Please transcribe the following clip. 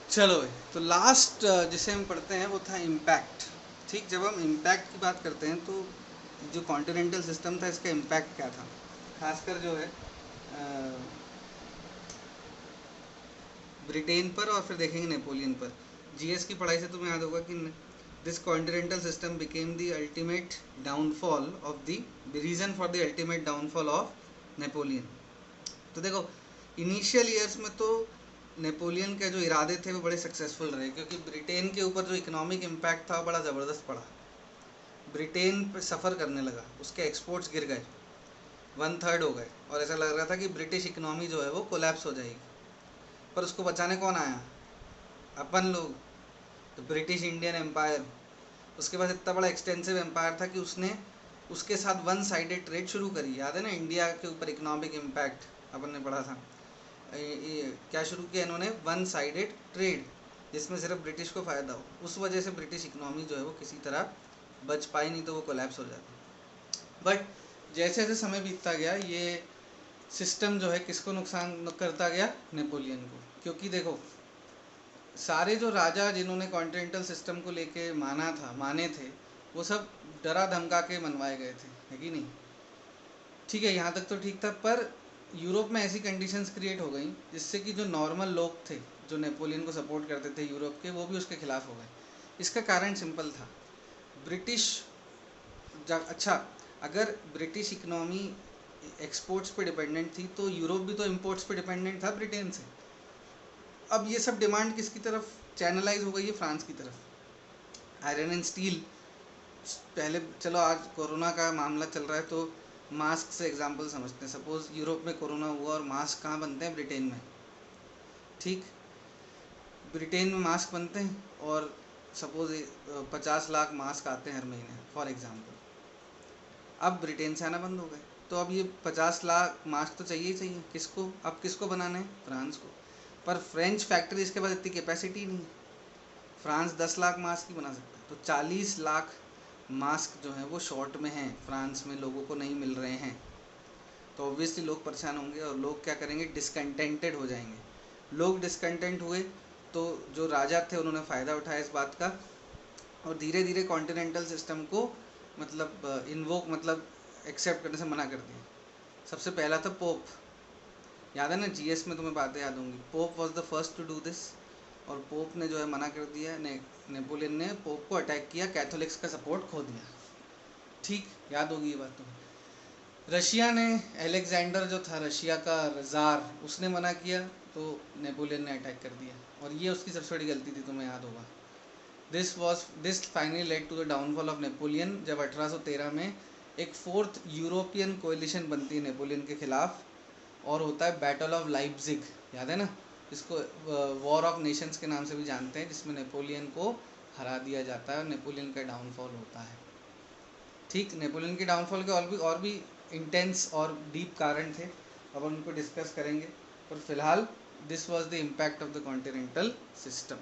चलो भाई, तो लास्ट जिसे हम पढ़ते हैं वो था इम्पैक्ट। ठीक, जब हम इम्पैक्ट की बात करते हैं तो जो कॉन्टिनेंटल सिस्टम था इसका इम्पैक्ट क्या था, खासकर जो है ब्रिटेन पर, और फिर देखेंगे नेपोलियन पर। जीएस की पढ़ाई से तुम्हें याद होगा कि this continental system became the ultimate downfall of the reason for the ultimate downfall of Napoleon. तो देखो, इनिशियल ईयर्स में तो नेपोलियन के जो इरादे थे वो बड़े सक्सेसफुल रहे, क्योंकि ब्रिटेन के ऊपर जो इकोनॉमिक इम्पैक्ट था बड़ा ज़बरदस्त पड़ा। ब्रिटेन पे सफ़र करने लगा, उसके एक्सपोर्ट्स गिर गए, 1/3 हो गए, और ऐसा लग रहा था कि ब्रिटिश इकोनॉमी जो है वो कोलैप्स हो जाएगी। पर उसको बचाने कौन आया? अपन लोग, तो ब्रिटिश इंडियन एम्पायर। उसके पास इतना बड़ा एक्सटेंसिव एम्पायर था कि उसने उसके साथ वन साइडेड ट्रेड शुरू करी। याद है ना, इंडिया के ऊपर इकोनॉमिक इम्पैक्ट अपन ने पढ़ा था। क्या शुरू किया इन्होंने? वन साइडेड ट्रेड, जिसमें सिर्फ ब्रिटिश को फ़ायदा हो। उस वजह से ब्रिटिश इकोनॉमी जो है वो किसी तरह बच पाई, नहीं तो वो कोलैप्स हो जाती। बट जैसे जैसे समय बीतता गया, ये सिस्टम जो है किसको नुकसान करता गया? नेपोलियन को। क्योंकि देखो, सारे जो राजा जिन्होंने कॉन्टिनेंटल सिस्टम को लेके माने थे, वो सब डरा धमका के मनवाए गए थे, है कि नहीं? ठीक है, यहाँ तक तो ठीक था, पर यूरोप में ऐसी कंडीशंस क्रिएट हो गई जिससे कि जो नॉर्मल लोग थे, जो नेपोलियन को सपोर्ट करते थे यूरोप के, वो भी उसके खिलाफ हो गए। इसका कारण सिंपल था, ब्रिटिश अच्छा, अगर ब्रिटिश इकनॉमी एक्सपोर्ट्स पे डिपेंडेंट थी तो यूरोप भी तो इम्पोर्ट्स पे डिपेंडेंट था ब्रिटेन से। अब ये सब डिमांड किसकी तरफ चैनलाइज हो गई है? फ्रांस की तरफ। आयरन एंड स्टील, पहले चलो आज कोरोना का मामला चल रहा है तो मास्क से एग्जांपल समझते हैं। सपोज यूरोप में कोरोना हुआ और मास्क कहाँ बनते हैं? ब्रिटेन में। ठीक, ब्रिटेन में मास्क बनते हैं, और सपोज 50 लाख मास्क आते हैं हर महीने फॉर एग्जांपल। अब ब्रिटेन से आना बंद हो गए, तो अब ये 50 लाख मास्क तो चाहिए ही चाहिए। किसको? अब किसको बनाने हैं? फ्रांस को। पर फ्रेंच फैक्ट्रीज के पास इतनी कैपेसिटी नहीं है। फ्रांस 10 लाख मास्क ही बना सकता है, तो 40 लाख मास्क जो हैं वो शॉर्ट में हैं, फ्रांस में लोगों को नहीं मिल रहे हैं। तो ऑब्वियसली लोग परेशान होंगे, और लोग क्या करेंगे? डिसकंटेंटेड हो जाएंगे। लोग डिसकंटेंट हुए तो जो राजा थे उन्होंने फ़ायदा उठाया इस बात का, और धीरे धीरे कॉन्टिनेंटल सिस्टम को मतलब इन्वोक मतलब एक्सेप्ट करने से मना कर दिया। सबसे पहला था पोप। याद है ना, जीएस में तुम्हें बातें याद होंगी। Pope was the first to do this, और पोप ने जो है मना कर दिया। नेपोलियन ने पोप को अटैक किया, कैथोलिक्स का सपोर्ट खो दिया। ठीक, याद होगी ये बात तुम्हें। रशिया ने, एलेक्जेंडर जो था रशिया का ज़ार, उसने मना किया, तो नेपोलियन ने अटैक कर दिया, और ये उसकी सबसे बड़ी गलती थी, तुम्हें याद होगा। This finally led to the downfall of Napoleon, जब 1813 में एक फोर्थ यूरोपियन कोलिशन बनती है नेपोलियन के खिलाफ, और होता है बैटल ऑफ लाइप्जिग। याद है ना, इसको वॉर ऑफ नेशंस के नाम से भी जानते हैं, जिसमें नेपोलियन को हरा दिया जाता है और नेपोलियन का डाउनफॉल होता है। ठीक, नेपोलियन के डाउनफॉल के और भी इंटेंस और डीप कारण थे, अब हम उनको डिस्कस करेंगे। पर फिलहाल this was the impact of the continental system.